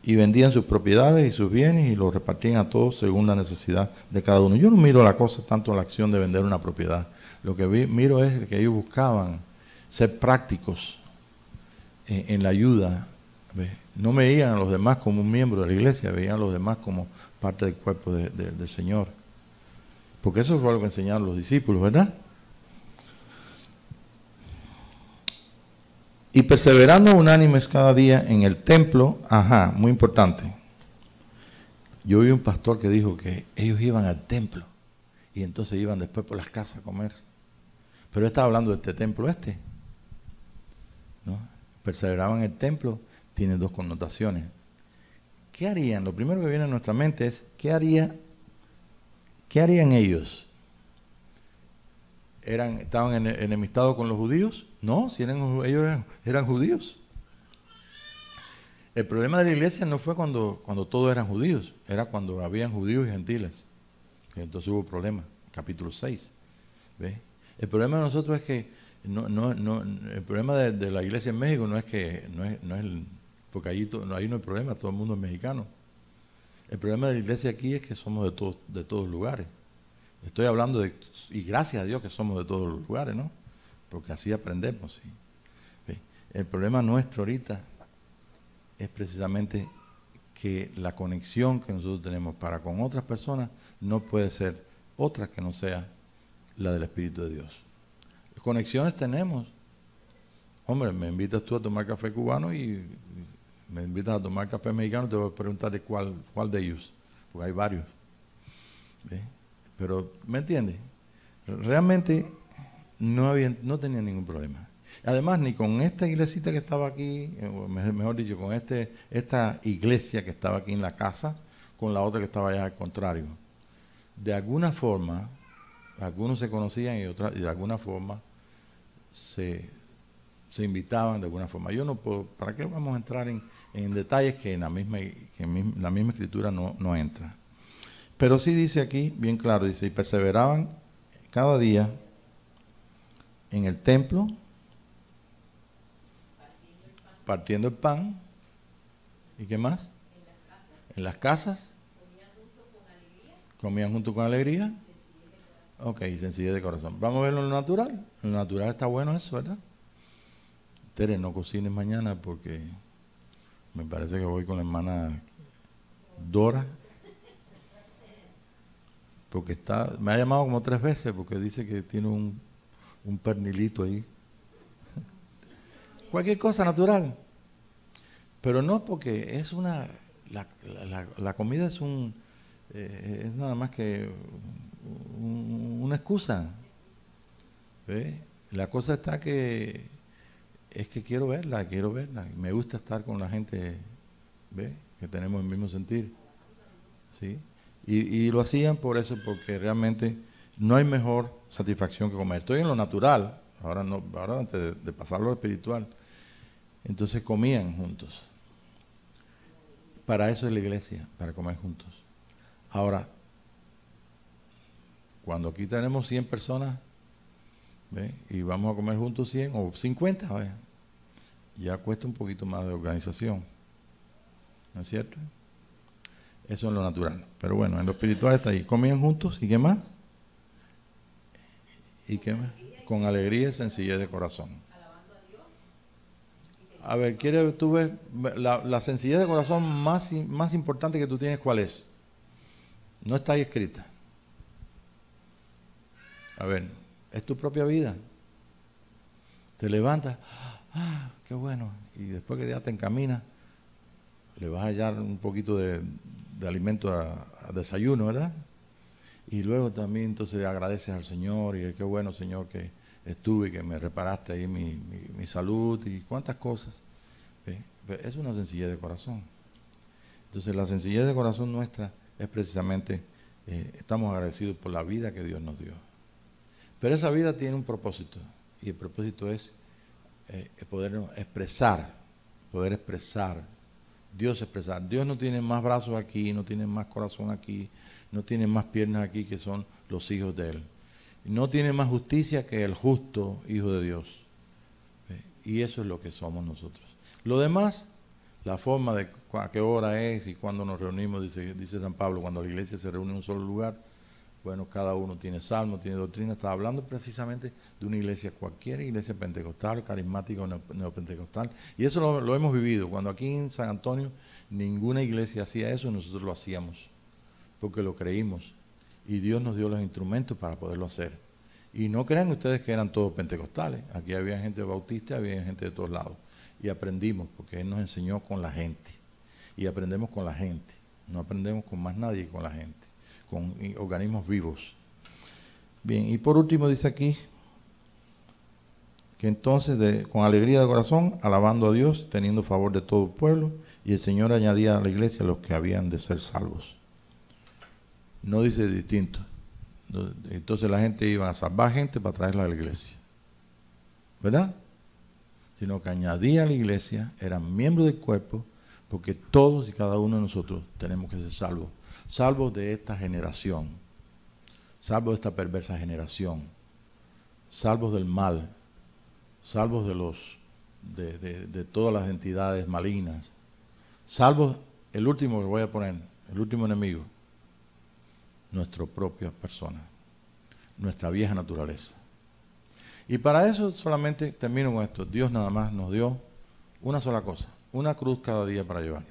Y vendían sus propiedades y sus bienes y los repartían a todos según la necesidad de cada uno. Yo no miro la cosa tanto en la acción de vender una propiedad. Lo que miro es que ellos buscaban ser prácticos en la ayuda. ¿Ves? No veían a los demás como un miembro de la iglesia, veían a los demás como parte del cuerpo del Señor. Porque eso fue lo que enseñaron los discípulos, ¿verdad? Y perseverando unánimes cada día en el templo, muy importante. Yo vi un pastor que dijo que ellos iban al templo y entonces iban después por las casas a comer. Pero estaba hablando de este templo ¿no? Perseveraban en el templo, tiene dos connotaciones. ¿Qué harían? Lo primero que viene a nuestra mente es, ¿qué harían ellos? ¿Estaban enemistados con los judíos? No, si ellos eran judíos. El problema de la iglesia no fue cuando todos eran judíos, era cuando habían judíos y gentiles. Entonces hubo problemas, capítulo 6. ¿Ves? El problema de nosotros es que el problema de la iglesia en México no es porque ahí no hay problema, todo el mundo es mexicano. El problema de la iglesia aquí es que somos de todos lugares. Estoy hablando y gracias a Dios que somos de todos los lugares, ¿no? Porque así aprendemos, ¿sí? ¿Ves? El problema nuestro ahorita es precisamente que la conexión que nosotros tenemos para con otras personas no puede ser otra que no sea la del Espíritu de Dios. Conexiones tenemos. Hombre, me invitas tú a tomar café cubano y me invitas a tomar café mexicano, te voy a preguntar de cuál de ellos, porque hay varios. ¿Ves? Pero, ¿me entiendes? Realmente no tenía ningún problema. Además, ni con esta iglesita que estaba aquí, mejor dicho, con esta iglesia que estaba aquí en la casa, con la otra que estaba allá al contrario. De alguna forma, algunos se conocían y de alguna forma se invitaban de alguna forma. Yo no puedo, ¿para qué vamos a entrar en detalles que en la misma escritura no entra? Pero sí dice aquí, bien claro, dice, y perseveraban cada día en el templo, partiendo el pan, ¿y qué más? En las casas. Comían junto con alegría. Ok, sencillez de corazón. Vamos a ver lo natural. Lo natural está bueno eso, ¿verdad? Tere, no cocines mañana porque me parece que voy con la hermana Dora. Porque me ha llamado como 3 veces porque dice que tiene un pernilito ahí. Cualquier cosa natural. Pero no porque es la comida es es nada más que una excusa. ¿Ve? La cosa está que es que quiero verla. Me gusta estar con la gente, ¿ve? Que tenemos el mismo sentir. ¿Sí? Y lo hacían por eso, porque realmente no hay mejor satisfacción que comer. Estoy en lo natural, ahora antes de pasarlo a lo espiritual. Entonces comían juntos. Para eso es la iglesia, para comer juntos. Ahora, cuando aquí tenemos 100 personas, ¿ve? Y vamos a comer juntos 100 o 50, ¿ve? Ya cuesta un poquito más de organización. ¿No es cierto? Eso es lo natural. Pero bueno, en lo espiritual está ahí. Comían juntos, ¿y qué más? ¿Y qué más? Con alegría y sencillez de corazón. A ver, tú ver la sencillez de corazón más importante que tú tienes, ¿cuál es? No está ahí escrita. A ver, es tu propia vida. Te levantas, qué bueno, y después que ya te encaminas, le vas a hallar un poquito de alimento a desayuno, ¿verdad? Y luego también entonces agradeces al Señor y qué bueno, Señor, que estuve, que me reparaste ahí mi salud y cuántas cosas. ¿Ve? Es una sencillez de corazón. Entonces la sencillez de corazón nuestra es precisamente, estamos agradecidos por la vida que Dios nos dio. Pero esa vida tiene un propósito, y el propósito es poder expresar, Dios expresar. Dios no tiene más brazos aquí, no tiene más corazón aquí, no tiene más piernas aquí, que son los hijos de Él. No tiene más justicia que el justo Hijo de Dios. Y eso es lo que somos nosotros. Lo demás, la forma de a qué hora es y cuándo nos reunimos, dice San Pablo, cuando la iglesia se reúne en un solo lugar, bueno, cada uno tiene salmo, tiene doctrina. Está hablando precisamente de una iglesia, cualquier iglesia pentecostal, carismática o neopentecostal. Y eso lo hemos vivido. Cuando aquí en San Antonio ninguna iglesia hacía eso, nosotros lo hacíamos, porque lo creímos. Y Dios nos dio los instrumentos para poderlo hacer. Y no crean ustedes que eran todos pentecostales. Aquí había gente bautista, había gente de todos lados. Y aprendimos, porque Él nos enseñó con la gente. Y aprendemos con la gente. No aprendemos con más nadie que con la gente. Con organismos vivos. Bien, y por último dice aquí, que entonces con alegría de corazón, alabando a Dios, teniendo favor de todo el pueblo, y el Señor añadía a la iglesia los que habían de ser salvos. No dice distinto. Entonces la gente iba a salvar gente para traerla a la iglesia, ¿verdad? Sino que añadía a la iglesia, eran miembros del cuerpo, porque todos y cada uno de nosotros tenemos que ser salvos. Salvos de esta generación, salvos de esta perversa generación, salvos del mal, salvos de todas las entidades malignas, salvos, el último que voy a poner, el último enemigo, nuestra propia persona, nuestra vieja naturaleza. Y para eso solamente termino con esto. Dios nada más nos dio una sola cosa, una cruz cada día para llevar.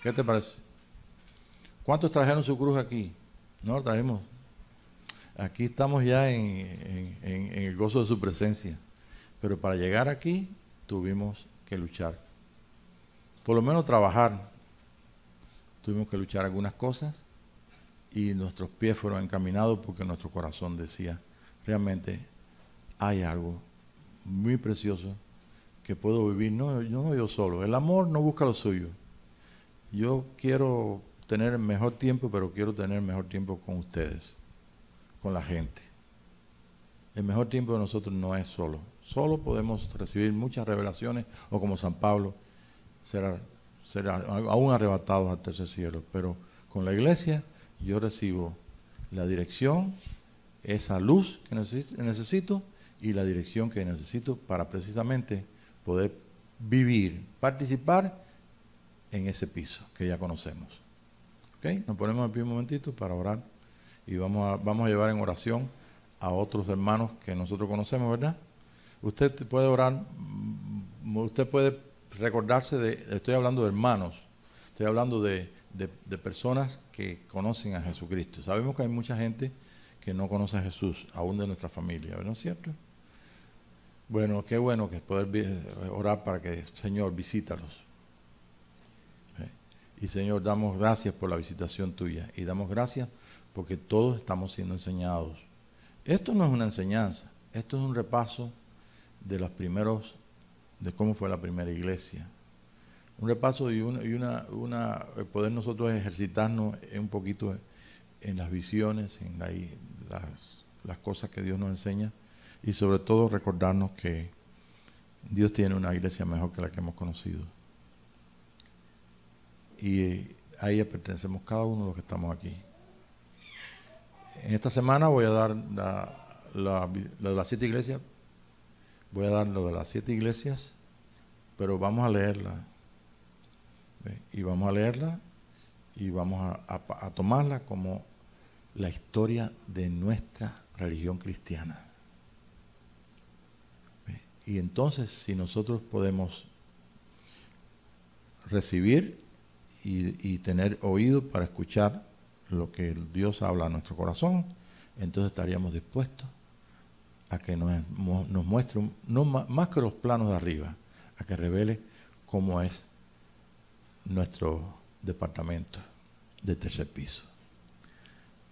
¿Qué te parece? ¿Cuántos trajeron su cruz aquí? No la trajimos. Aquí estamos ya en el gozo de su presencia. Pero para llegar aquí tuvimos que luchar. Por lo menos trabajar. Tuvimos que luchar algunas cosas y nuestros pies fueron encaminados porque nuestro corazón decía, realmente hay algo muy precioso que puedo vivir, no yo solo. El amor no busca lo suyo. Yo quiero tener mejor tiempo, pero quiero tener mejor tiempo con ustedes, con la gente. El mejor tiempo de nosotros no es solo. Solo podemos recibir muchas revelaciones, o como San Pablo, ser aún arrebatados al tercer cielo. Pero con la iglesia yo recibo la dirección, esa luz que necesito y la dirección que necesito para precisamente poder vivir, participar en ese piso que ya conocemos. ¿Ok? Nos ponemos aquí un momentito para orar y vamos a llevar en oración a otros hermanos que nosotros conocemos, ¿verdad? Usted puede orar, usted puede recordarse estoy hablando de hermanos, estoy hablando de personas que conocen a Jesucristo. Sabemos que hay mucha gente que no conoce a Jesús, aún de nuestra familia, ¿no es cierto? Bueno, qué bueno que poder orar para que, Señor, visítalos. Y Señor, damos gracias por la visitación tuya y damos gracias porque todos estamos siendo enseñados. Esto no es una enseñanza, esto es un repaso de los primeros, de cómo fue la primera iglesia. Un repaso y poder nosotros ejercitarnos un poquito en las visiones, en las cosas que Dios nos enseña y sobre todo recordarnos que Dios tiene una iglesia mejor que la que hemos conocido. Y a ella pertenecemos cada uno de los que estamos aquí. En esta semana voy a dar lo de las 7 iglesias. Voy a dar lo de las 7 iglesias, pero vamos a leerla. ¿Ve? Y vamos a leerla y vamos a tomarla como la historia de nuestra religión cristiana. ¿Ve? Y entonces, si nosotros podemos recibir y tener oído para escuchar lo que Dios habla a nuestro corazón, entonces estaríamos dispuestos a que nos muestre, más que los planos de arriba, a que revele cómo es nuestro departamento de tercer piso.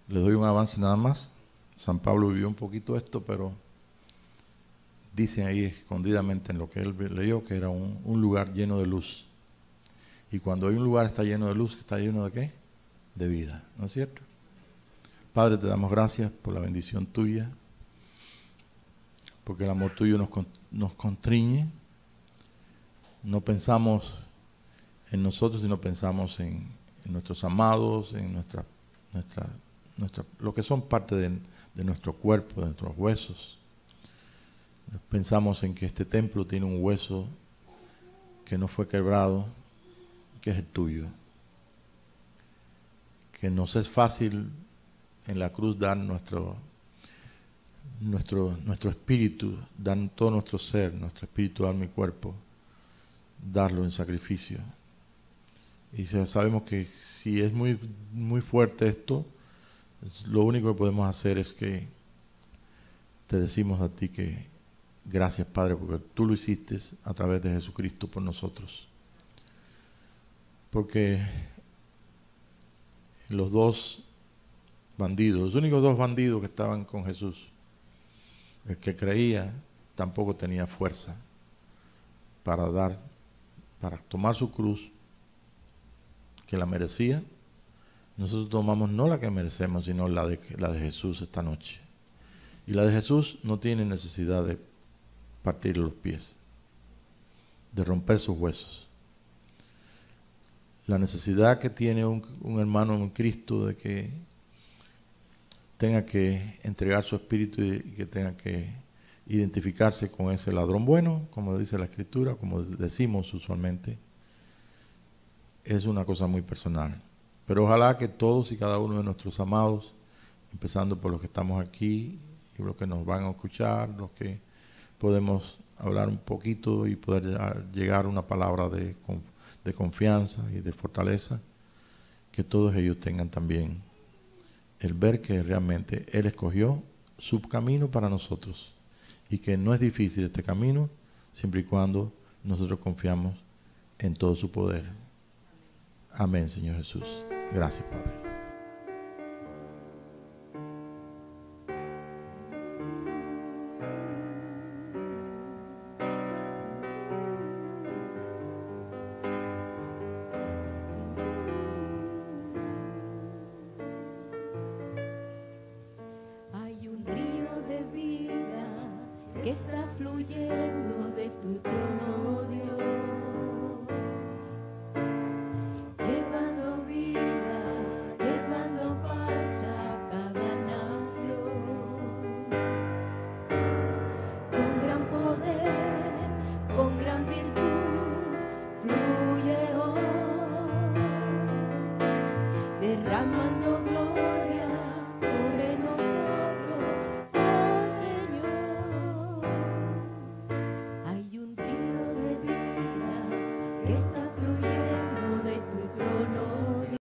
Le doy un avance nada más. San Pablo vivió un poquito esto, pero dicen ahí escondidamente en lo que él leyó, que era un lugar lleno de luz. Y cuando hay un lugar está lleno de luz, ¿está lleno de qué? De vida, ¿no es cierto? Padre, te damos gracias por la bendición tuya, porque el amor tuyo nos constriñe. No pensamos en nosotros, sino pensamos en nuestros amados, en lo que son parte de nuestro cuerpo, de nuestros huesos. Pensamos en que este templo tiene un hueso que no fue quebrado, que es el tuyo. Que nos es fácil en la cruz dar nuestro espíritu, dar todo nuestro ser, nuestro espíritu, alma y cuerpo, darlo en sacrificio. Y sabemos que si es muy, muy fuerte esto, lo único que podemos hacer es que te decimos a ti que gracias, Padre, porque tú lo hiciste a través de Jesucristo por nosotros. Porque los dos bandidos, los únicos dos bandidos que estaban con Jesús, el que creía tampoco tenía fuerza para tomar su cruz, que la merecía. Nosotros tomamos no la que merecemos, sino la de Jesús esta noche. Y la de Jesús no tiene necesidad de partir los pies, de romper sus huesos. La necesidad que tiene un hermano en Cristo de que tenga que entregar su espíritu y que tenga que identificarse con ese ladrón bueno, como dice la Escritura, como decimos usualmente, es una cosa muy personal. Pero ojalá que todos y cada uno de nuestros amados, empezando por los que estamos aquí y los que nos van a escuchar, los que podemos hablar un poquito y poder llegar a una palabra de confianza y de fortaleza, que todos ellos tengan también el ver que realmente Él escogió su camino para nosotros y que no es difícil este camino siempre y cuando nosotros confiamos en todo su poder. Amén, Señor Jesús. Gracias, Padre. Hay un río de vida que está fluyendo de tu trono, Dios, llevando vida, llevando paz a cada nación. Con gran poder, con gran virtud, fluye hoy, derramando